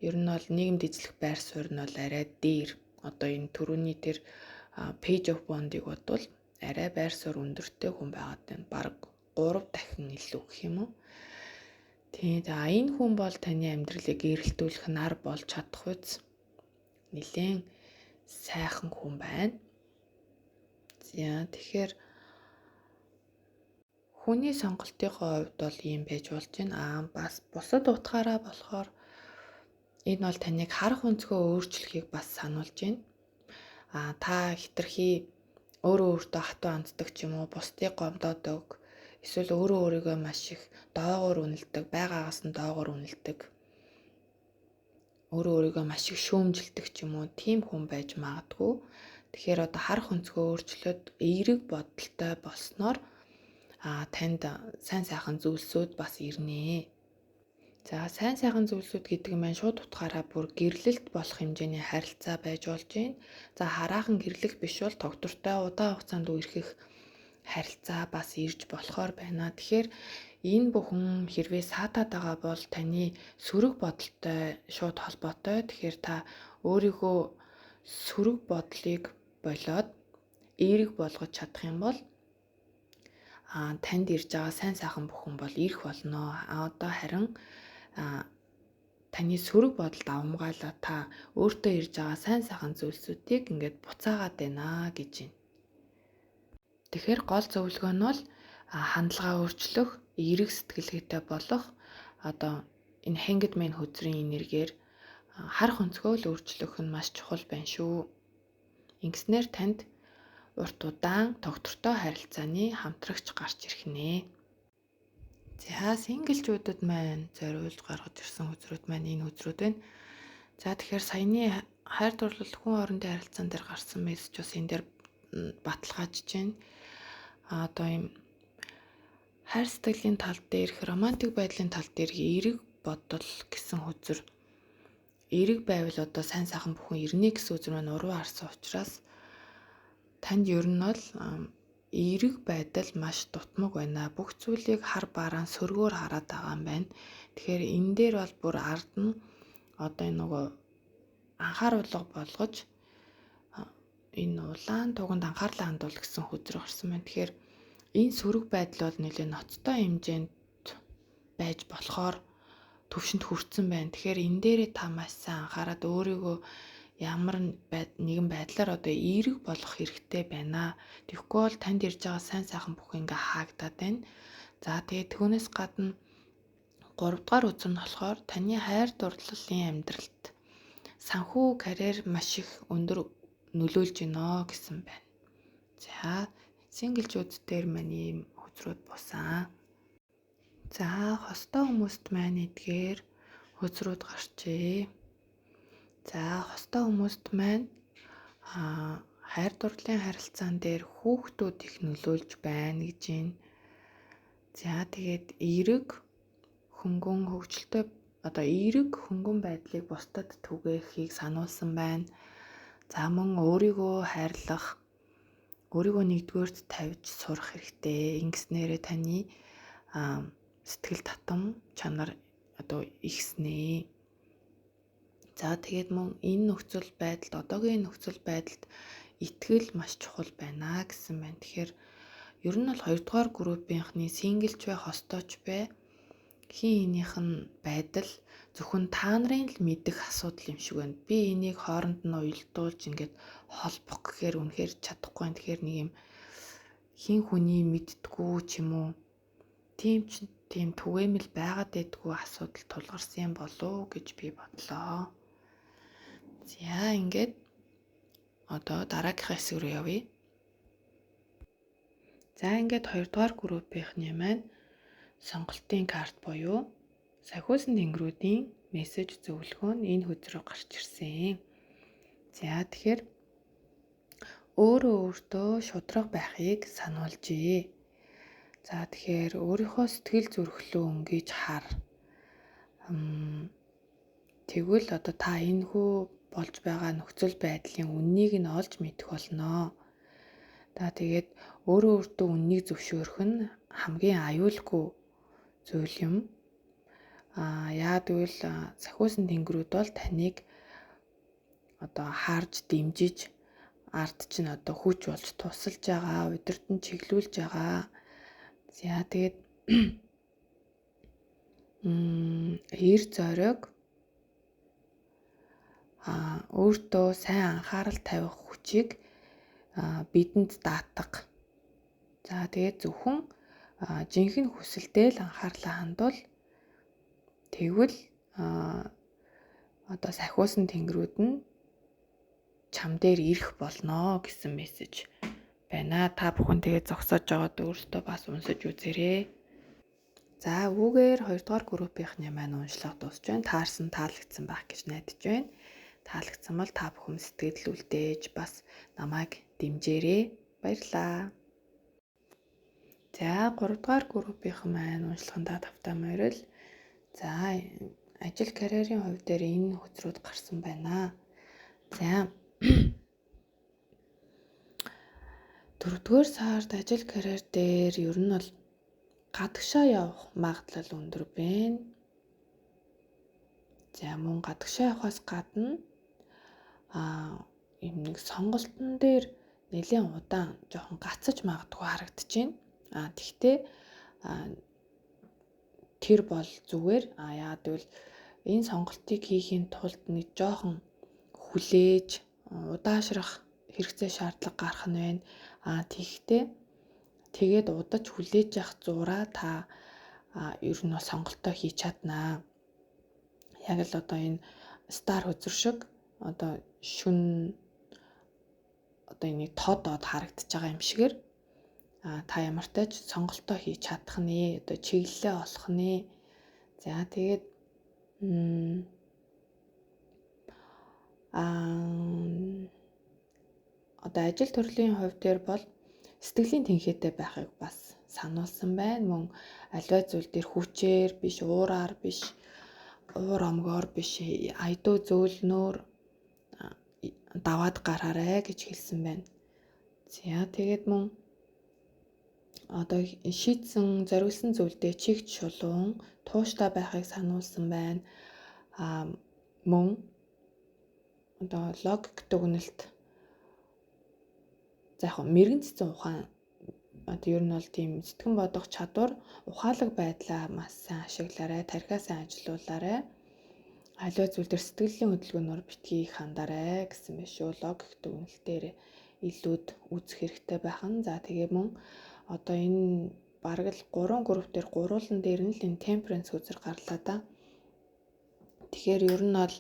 Ер нь бол нийгэмд эзлэх байр суурь нь бол арай дээр. Одоо энэ түрүүний тэр Page of Bond-ыг бодвол арай байр суурь өндөртэй хүн байгаад байна. Бараг 3 дахин илүү гэх юм уу. Тийм. За энэ хүн бол таны амьдралыг эргэлтүүлэх нар болж чадах үз. Нилээн сайхан хүн байна. За тэгэхээр хүний сонголтын хувьд бол ийм байж болж байна. Бас бусад утгаараа болохоор энэ бол таныг харах өнцгөө өөрчлөхийг бас сануулж байна. Та хитрхи өөртөө хатуу ханддаг ч юм уу, бусдыг гомдоодог, эсвэл өөрийгөө маш их доогуур үнэлдэг, байгаагаас нь доогуур үнэлдэг. Өөрийгөө маш их шүүмжилдэг ч юм уу, тийм хүн байж магадгүй. Тэгэхээр одоо харах өнцгөө өөрчлөөд эерэг бодолтой болсноор танд сайн сайхан зүйлсүүд бас ирнэ. За сайн сайхан зүйлсүүд гэдэг нь шууд утгаараа бүр гэрлэлт болох хэмжээний харилцаа байж болж байна. За хараахан гэрлэх биш бол тогтвортой удаан хугацаанд үерхэх харилцаа бас ирж болохоор байна. Тэгэхээр энэ бүхэн хэрвээ саатаад байгаа бол таны сөрөг бодолтой шууд холбоотой. Тэгэхээр та өөрийгөө сөрөг бодлыг болоод эерэг болгож чадах юм бол танд ирж байгаа сайн сайхан бүхэн бол ирэх болно. Одоо харин таны сөрөг бодолд авмгаалаа та өөртөө ирж байгаа сайн сайхан зүйлсүүдийг ингээд буцаагаад байна гэж байна. Тэгэхээр гол зөвлөгөө нь бол хандлага өөрчлөх, эерэг сэтгэлгээтэй болох, одоо энэ hanged-man хөзрийн энергээр харах өнцгөө л өөрчлөх нь маш чухал байна шүү. Ингэснээр танд урт удаан тогтвортой харилцааны хамтрагч гарч ирэх нэ. За синглжүүдэд маань зориулж гаргаж ирсэн хөзрүүд маань энэ хөзрүүд байна. За тэгэхээр саяны хайр дурлал хүн хоорондын харилцаан дээр гарсан мессеж бас энэ дээр баталгаажж байна. Одоо юм хайр сэтгэлийн тал дээрх, романтик байдлын тал дээрх эерэг бодол гэсэн хөзөр. Эерэг байвал одоо сайн сайхан бүхэн ирнэ гэсэн хөзөр маань уруу харсан учраас танд ер нь бол эерэг байдал маш дутмаг байна. Бүх зүйлийг хар бараан сөргөөр хараад байгаа юм байна. Тэгэхээр энэ дээр бол бүр ард нь одоо энэ нөгөө анхааруулга болгож энэ улаан туганд анхаарлаа хандуул гэсэн хөзөр гарсан байна. Тэгэхээр энэ сөрөг байдал бол нэлээд ноцтой хэмжээнд байж болохоор төвшөнд хүрсэн байна. Тэгэхээр энэ дээрээ та маш сайн анхаарад өөрийгөө ямар нэгэн байдлаар одоо эерэг болох хэрэгтэй байна. Тэгэхгүй бол танд ирж байгаа сайн сайхан бүх ингээ хаагдаад байна. За тэгээд түүнээс гадна 3 дугаар үзэр нь болохоор таны хайр дурлалын амьдралд санхүү карьер маш их өндөр нөлөөлж гинэ гэсэн байна. За синглжүүд дээр маань ийм хөзрүүд бусан. За хостой хүмүүст маань эдгээр хөзрүүд гарчээ. За хостой хүмүүст маань хайр дурлалын харилцаан дээр хүүхдүүд их нөлөөлж байна гэж байна. За тэгээд эерэг хөнгөн хөгжилтэй эерэг хөнгөн байдлыг бусдад түгээхийг сануулсан байна. За мөн өөрийгөө хайрлах, өөрийгөө нэгдүгээрт тавьж сурах хэрэгтэй. Ингэснээрээ таны сэтгэл татам чанар ихснэ. За тэгээд мөн энэ нөхцөл байдалд, одоогийн нөхцөл байдалд итгэл маш чухал байна гэсэн байна. Тэгэхээр ер нь бол 2 дугаар группийнхны синглч бай, хостооч бай, хин энийх нь байдал зөвхөн та нарын л мэдэх асуудал юм шиг байна. Би энийг хооронд нь уялдуулж ингээд холбох гэхээр үнэхээр чадахгүй байна. Тэгэхээр нэг юм хин хүний мэдтгүү ч юм уу тийм түгээмэл байгаад байдгүй асуудал тулгарсан юм болов гэж би бодлоо. За ингээд дараагийнхаа хэсэг рүү явъя. За ингээд 2 дугаар группийнхний маань сонголтын карт буюу сахиусан тэнгэрүүдийн мессеж зөвлөгөө нь энэ хөзрөө гарч ирсэн. За тэгэхээр өөртөө шудраг байхыг сануулжээ. За тэгэхээр өөрийнхөө сэтгэл зүрхлөө өнгөж хар. Тэгвэл та энэхүү болж байгаа нөхцөл байдлын үннийг нь олж мэдэх болно. Тэгээд өөртөө үннийг зөвшөөрөх нь хамгийн аюулгүй зүйл юм. Яагад гэвэл сахиусан тэнгэрүүд бол таныг харж дэмжиж ард чинь хүч болж тусалж байгаа, удирдан чиглүүлж байгаа. За тэгээд эр зориг өөртөө сайн анхаарал тавих хүчийг бидэнд даатга. За тэгээд зөвхөн жинхэнэ хүсэлдээ л анхаарлаа хандвал тэгвэл сахиусан тэнгэрүүд нь чам дээр ирэх болно гэсэн мессеж байна. Та бүхэн тэгээд зогсоож байгаад өөртөө бас уншиж үзээрэй. За үүгээр 2 дугаар группийнхний маань уншлага дуусж байна. Таарсан таалагдсан байх гэж найдаж байна. Таалагдсан бол та бүхэн сэтгэл үлдээж бас намайг дэмжээрэй. Баярлалаа. За 3 дугаар группийнхэн маань уншлагандаа тавтай морил. За ажил карьерийн хувь дээр энэ хөзрүүд гарсан байна. За 4-р сард ажил карьер дээр ер нь бол гадагшаа явах магадлал өндөр байна. За мөн гадагшаа явахаас гадна нэг сонголтын дээр нэлээд удаан жоохон гацаж магадгүй харагдаж байна. Тэгвэл тэр бол зүгээр. Яагаад гэвэл энэ сонголтыг хийхийн тулд нэг жоохон хүлээж удаашрах хэрэгцээ шаардлага гарах нь байна. Тэгэхдээ тэгээд удаж хүлээж явах зураа та ер нь сонголтоо хийж чаднаа. Яг л энэ стар хөзөр шиг шүн энийг тодод харагдаж байгаа юм шигээр та ямартай ч сонголтоо хийж чадах нэ, чиглэлээ олох нэ. За тэгээд ажил төрлийн хувь дээр бол сэтгэлийн тэнхээтэй байхыг бас сануулсан байна. Мөн аливаа зүйл дээр хүчээр биш, уураар биш, уур омгоор биш, айдуу зөөлнөөр даваад гараарай гэж хэлсэн байна. За тэгээд мөн шийдсэн, зориулсан зүйлдээ чигт шулуун, тууштай байхыг сануулсан байна. Мөн логик дүгнэлт мэрэгэн цэцэн ухаан ер нь бол тийм сэтгэн бодох чадвар, ухаалаг байдлаа маш сайн ашиглаарай, тархиа сайн ажилуулаарай. Аливаа зүйл дээр сэтгэлийн хөдөлгөөнөөр битгий хандаарай гэсэн байна шүү. Логик дүгнэлтээр илүүд үзэх хэрэгтэй байх нь. За тэгээ мөн энэ бараг л 3 групп дээр гурвуулан дээр нь л энэ temperance үзэр гарлаа да. Тэгэхээр ер нь бол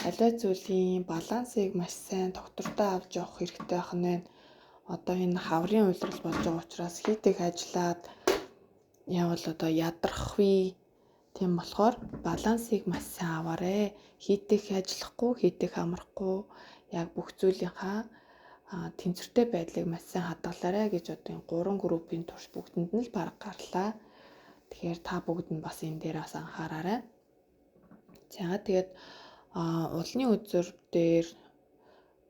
аливаа зүйлийн балансыг маш сайн доктортой авч явах хэрэгтэй байх нь. Энэ хаврын уйлрал болж байгаа учраас хит их ажиллаад явал ядрахгүй. Тийм болохоор балансыг маш сайн аваарэ. Хит их ажиллахгүй, хит их амрахгүй. Яг бүх зүйлийнхаа тэнцвэртэй байдлыг маш сайн хадгалаарай гэж одоо энэ 3 группийн турш бүгдэнд нь л баг гарлаа. Тэгэхээр та бүгд нь бас энэ дээр бас анхаараарай. За тэгээд улны үзүр дээр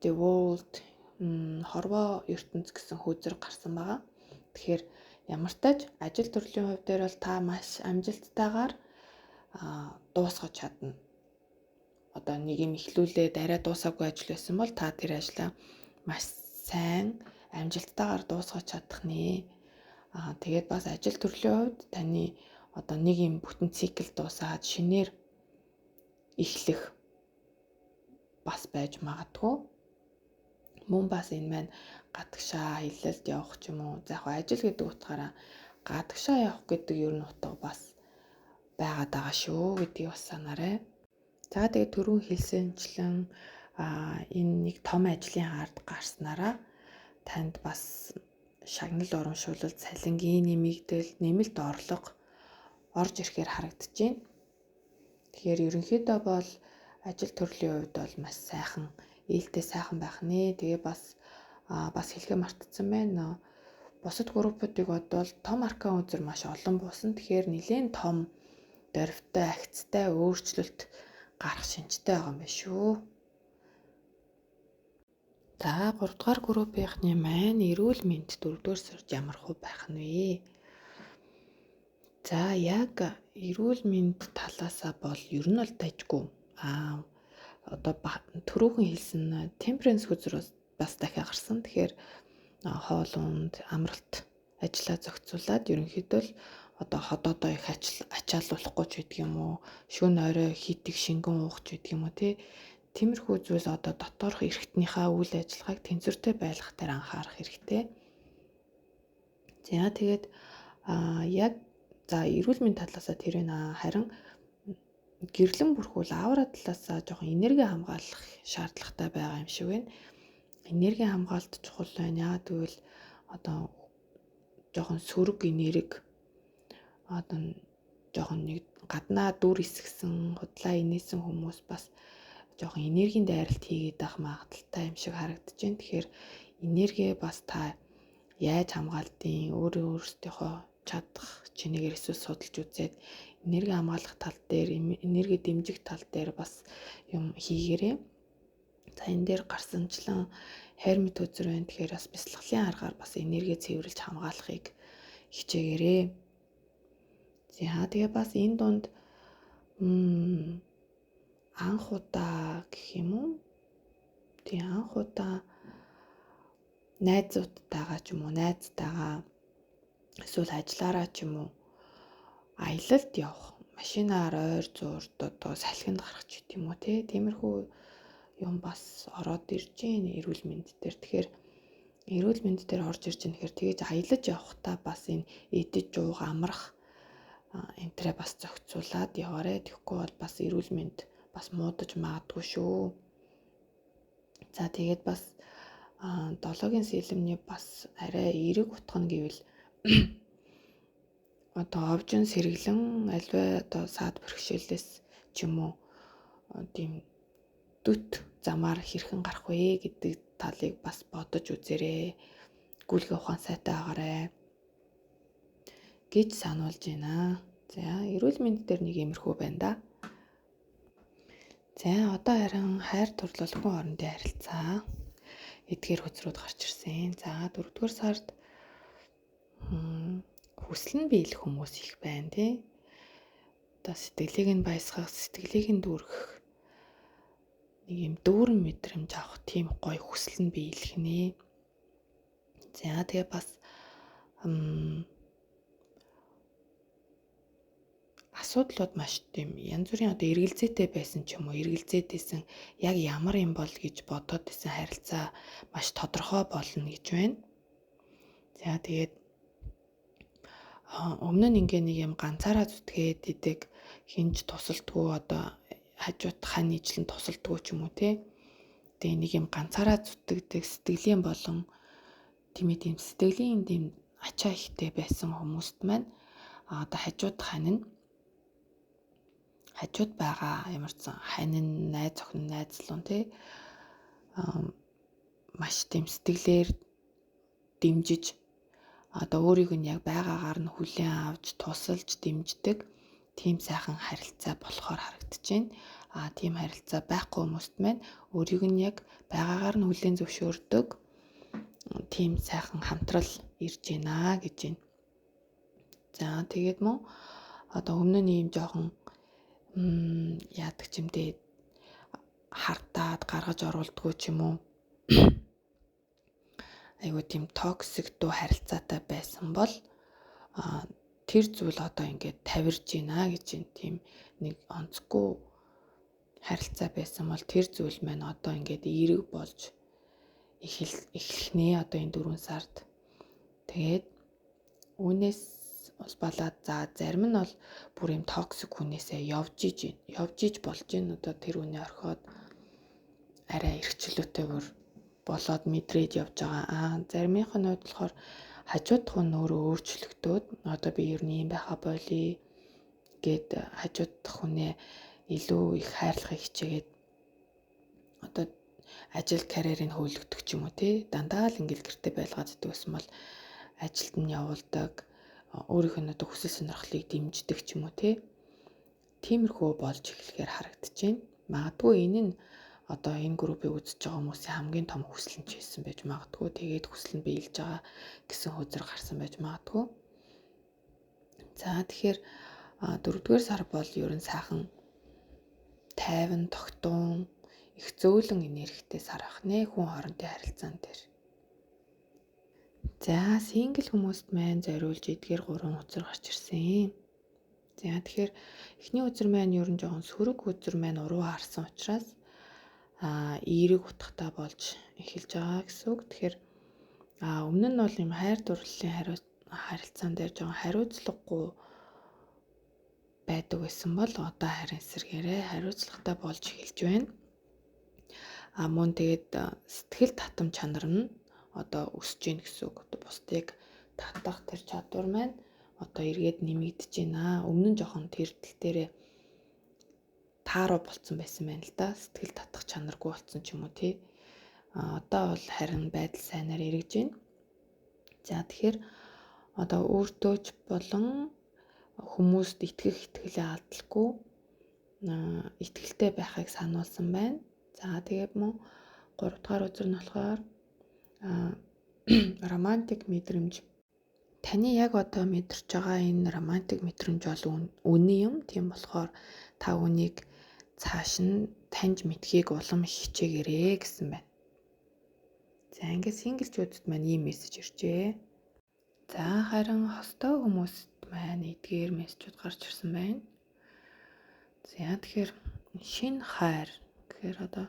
The World хорвоо ертөнц гэсэн хөгжөр гарсан байгаа. Тэгэхээр ямар ч тач ажил төрлийн хувьд дээр бол та маш амжилттайгаар дуусгаж чадна. Одоо нэг юм эхлүүлээд арай дуусаагүй ажил байсан бол та тэр ажлаа маш сайн амжилттайгаар дуусгаж чадах нэ. Тэгээд бас ажил төрлийн хувьд таны одоо нэг юм бүтэн цикл дуусаад шинээр эхлэх бас байж магадгүй. Мөн бас энэ маань гадагшаа аялалд явах ч юм уу. За яг ажил гэдэг утгаараа гадагшаа явах гэдэг ер нь утга бас байгаад байгаа шүү гэдгийг бас санаарай. За тэгээд түрүүн хэлсэнчлэн энэ нэг том ажлын ард гарснараа танд бас шагнал урамшуулалт, цалингийн нэмэгдэл, нэмэлт орлого орж ирэхээр харагдаж байна. Тэгэхээр ерөнхийдөө бол ажил төрлийн хувьд бол маш сайхан, ээлтэй сайхан байх нэ. Тэгээ бас хэлхээ мартсан байна. Бусад группуудыг бодвол том аркан үзэр маш олон буусан. Тэгэхээр нэлээд том дөрвтэй, агцтай өөрчлөлт гарах шинжтэй байгаа юм байна шүү. За 3 дугаар группийнхны маань эрүүл мэнд 4 дугаар сард ямар хөө байх нь вэ? За яг эрүүл мэнд талаасаа бол ер нь бол дайггүй. Одоо түрүүхэн хэлсэн темперенс хөгжөр бас дахиад гарсан. Тэгэхээр хоол унд, амралт ажиллаа зохицуулаад ерөнхийдөө л одоо ходоодоо их ачаалуулахгүй ч гэдэг юм уу, шөнө орой хитэг шингэн уух ч гэдэг юм уу тий. Тиймэрхүү зүйл одоо доторх эрхтнийхээ үйл ажиллагааг тэнцвэртэй байлгах дээр анхаарах хэрэгтэй. За тэгээд яг эрүүл мэндийн талаасаа тэр энэ харин гэрлэн бүрхүүл аавра талаасаа жоохон энерги хамгаалах шаардлагатай байгаа юм шиг байна. Энерги хамгаалалт чухал байна. Яагаад гэвэл одоо жоохон сөрөг энерги одоо жоохон нэг гаднаа дүр эсгсэн, худлаа инээсэн хүмүүс бас жоохон энергийн дайралт хийгээд байх магадaltaй юм шиг харагдаж байна. Тэгэхээр энерги бас та яаж хамгаалдیں۔ Өөрсдийнхөө чадах чинээгээр эсвэл судалж үзээд энерги хамгаалах тал дээр, энерги дэмжих тал дээр бас юм хийгээрэй. За энэ дээр гарсанчлан хайрмит үзэр байна. Тэгэхээр бас бясалгалын аргаар бас энерги цэвэрлж хамгаалахыг хичээгээрэй. За тэгээ бас энэ дунд анх удаа гэх юм уу? Тэгээ анх удаа найзуудтайгаа ч юм уу, найзтайгаа эсвэл ажиллаараа ч юм уу аялалд явах, машинаар ойр зуурд одоо салхинд гарах ч гэдэг юм уу тий. Тиймэрхүү юм бас ороод ирж байна эрүүл мэнд дээр. Тэгэхээр эрүүл мэнд дээр орж ирж байгаа нэхэр тэгэж аялаж явахдаа бас энэ идэж уух, амрах энтрээ бас зохицуулаад яваарэ. Тэгэхгүй бол бас эрүүл мэнд бас муудаж магадгүй шүү. За тэгээд бас 7-гийн сэлэмний бас арай эерэг утгана гэвэл одоо овжин сэргэлэн альва одоо саад бэрхшээлээс ч юм уу тийм дүт замаар хэрхэн гарах вэ гэдэг талыг бас бодож үзээрэй. Гүйлгээ ухаан сайтай агаарай гэж сануулж байна. За эрүүл мэнд дээр нэг иймэрхүү байна да. За одоо харин хайр дурлал хүн хоорондын харилцаа эдгээр хөзрүүд гарч ирсэн. За 4-р сард хүсэл нь биелэх хүмүүс их байна тий. Одоо сэтгэлийг нь баясгах, сэтгэлийг нь дүүргэх нэг юм дүүрэн мэдрэмж авах тийм гоё хүсэл нь биелэх нэ. За тэгээ бас асуудлууд маш тийм янз бүрийн одоо эргэлзээтэй байсан ч юм уу, эргэлзээтэйсэн яг ямар юм бол гэж бодоод исэн харилцаа маш тодорхой болно гэж байна. За тэгээд өмнө нь ингээ нэг юм ганцаараа зүтгээд идэг хинж тусалдгүй одоо хажууд хань нийтлэн тусалдгүй ч юм уу те. Тэгээ нэг юм ганцаараа зүтгэдэг сэтгэлийн болон тийм сэтгэлийн тийм ачаа ихтэй байсан хүмүүст маань одоо хажууд байгаа ямар ч сан хань найз охин найзлуун те маш тийм сэтгэлээр дэмжиж одоо өөрийг нь яг байгаагаар нь хүлээн авч тусалж дэмждэг тийм сайхан харилцаа болохоор харагдаж байна. Тийм харилцаа байхгүй хүмүүст маань өөрийг нь яг байгаагаар нь хүлээн зөвшөөрдөг тийм сайхан хамтрал ирж байна гэж байна. За тэгээд мөн одоо өмнө нь ийм жоохон яадаг ч юм дээ хартаад гаргаж оруулдгүй ч юм уу айгуу тийм токсик дуу харилцаатай байсан бол тэр зүйл одоо ингээд тавирж байна гэж байна. Тийм нэг онцгүй харилцаа байсан бол тэр зүйл маань одоо ингээд эерэг болж эхлэх нэ одоо энэ 4 сард. Тэгээд үүнээс улбалаад зарим нь бол бүр юм токсик хүнээсээ явж иж болж байна. Одоо тэр үнэ орхиод арай эрхчлөөтэйгээр болоод мэдрээд явж байгаа. Заримынх нь хувьд болохоор хажуудах нь өөрөө өөрчлөгдөөд одоо би ер нь юм байха болий гэд хажуудах хүнээ илүү их хайрлахыг хичээгээд одоо ажил карьерийг хөөлөгдөх ч юм уу тий дандаа л ингээл гэртээ байлгаад идэх байсан бол ажилд нь явуулдаг өөрийнх нь одоо хүсэл сонирхлыг дэмждэг ч юм уу тий тиймэрхүү болж эхлэхээр харагдаж байна. Магадгүй энэ нь одоо энэ группийг үзэж байгаа хүмүүсийн хамгийн том хүсэл нь ч байсан байж магадгүй. Тэгээд хүсэл нь биелж байгаа гэсэн хөзөр гарсан байж магадгүй. За тэгэхээр 4-р сар бол ер нь сайхан тайван, тогтун, их зөөлөн энергитэй сар ах нэ хүн хоорондын харилцаан дээр. За сингл хүмүүст маань зориулж эдгээр 3 үзэр гарч ирсэн. За тэгэхээр эхний үзэр маань ер нь жоохон сөрөг үзэр маань уруу харсан учраас эерэг утгатай болж эхэлж байгаа гэсэн үг. Тэгэхээр өмнө нь бол юм хайр дурлалын харилцаан дээр жоохон хариуцлагагүй байдаг байсан бол одоо харин эсэргээрээ хариуцлагатай болж эхэлж байна. Мөн тэгээд сэтгэл татам чанар нь одоо өсөж гин гэсэн үг. Одоо бусдыг татах тэр чадвар маань одоо эргээд нэмэгдэж байна. Өмнө нь жоохон тэр тал дээрээ тааруу болцсон байсан байна л да. Сэтгэл татах чанаргүй болцсон ч юм уу тий. Одоо бол харин байдал сайнаар эргэж байна. За тэгэхээр одоо өөртөө ч болон хүмүүст итгэх итгэлээ алдалгүй итгэлтэй байхыг сануулсан байна. За тэгээд мөн 3 дугаар үзэр нь болохоор романтик мэдрэмж. Таны яг одоо мэдэрч байгаа энэ романтик мэдрэмж бол үнэн юм. Тийм болохоор та үнийг цааш нь таньж мэдхийг улам хичээгээрэй гэсэн байна. За ингээд синглчүүдэд маань ийм мессеж иржээ. За харин хостой хүмүүст маань эдгээр мессежүүд гарч ирсэн байна. За тэгэхээр шинэ хайр гэхээр одоо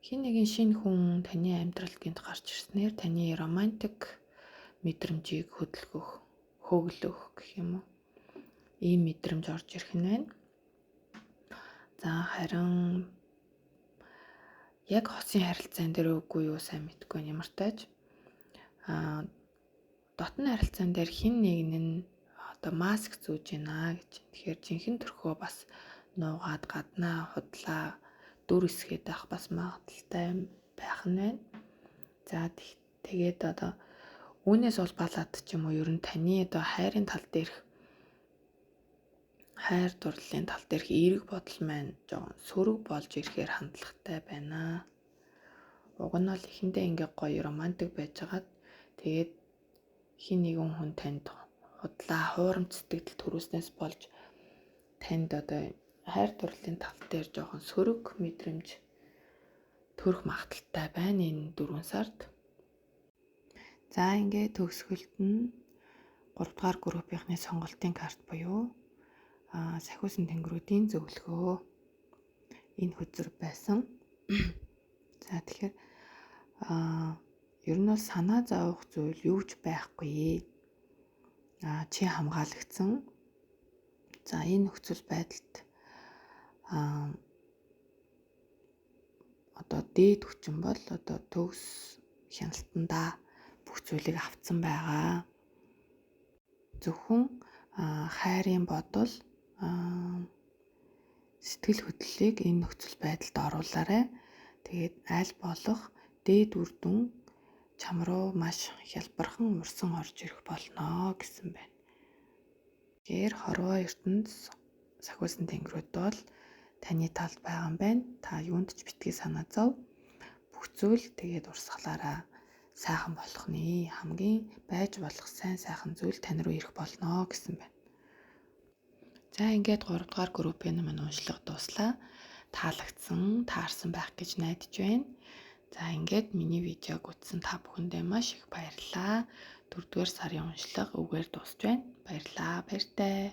хин нэгэн шинэ хүн таны амьдралд гинт гарч ирснээр таны романтик мэдрэмжийг хөглөх гэх юм уу. Ийм мэдрэмж орж ирэх нь байна. За харин яг хосын харилцаан дээр үгүй юу сайн мэдгүй ямар тааж дотны харилцаан дээр хин нэгэн нь одоо маск зүүж байна гэж. Тэгэхээр жинхэнэ төрхөө бас нуугаад гаднаа худлаа дүр эсгээд байх бас магадaltaй байх нь байна. За тэгээд одоо үүнээс улбалаад ч юм уу ер нь таны одоо хайрын тал дээрх хайр дурлалын тал дээрх эерэг бодол маань жоохон сөрөг болж ирэхээр хандлагатай байна. Уг нь бол эхэндээ ингээ гоё романтик байжгаад тэгээд хин нэгэн хүн танд худлаа хуурамч сэтгэл төрүүлснээс болж танд одоо хайр дурлалын тал дээр жоохон сөрөг мэдрэмж төрөх магадaltaй байна энэ 4 сард. За ингээ төгсгөлд нь 3 дугаар группийнхны сонголтын карт буюу сахиусан тэнгэрүүдийн зөвлөгөө энэ хөзөр байсан. За тэгэхээр ер нь бол санаа зовох зүйл юу ч байхгүй. Чи хамгаалагдсан. За энэ нөхцөл байдалд одоо дээд хүчин бол одоо төгс хяналтандаа бүх зүйлийг авцсан байгаа. Зөвхөн хайрын бодол сэтгэл хөдлөлийг энэ нөхцөл байдалд оруулаарай. Тэгээд аль болох дээд үр дүн чам руу маш хялбархан урсан орж ирэх болно гэсэн байна. Тэгэхээр хорвоо ертөнд сахиулсан тэнгэрүүд бол таны талд байгаа юм байна. Та юунд ч битгий санаа зов. Бүх зүйл тэгээд урсгалаараа сайхан болохны хамгийн байж болох сайхан зүйл тань руу ирэх болно гэсэн байна. За ингээд 3 дугаар группийн маань уншлага дуслаа. Таалагдсан, таарсан байх гэж найдаж байна. За ингээд миний видеог үзсэн та бүхэндээ маш их баярлалаа. 4 дугаар сарын уншлага үгээр дуусж байна. Баярлалаа. Баяртай.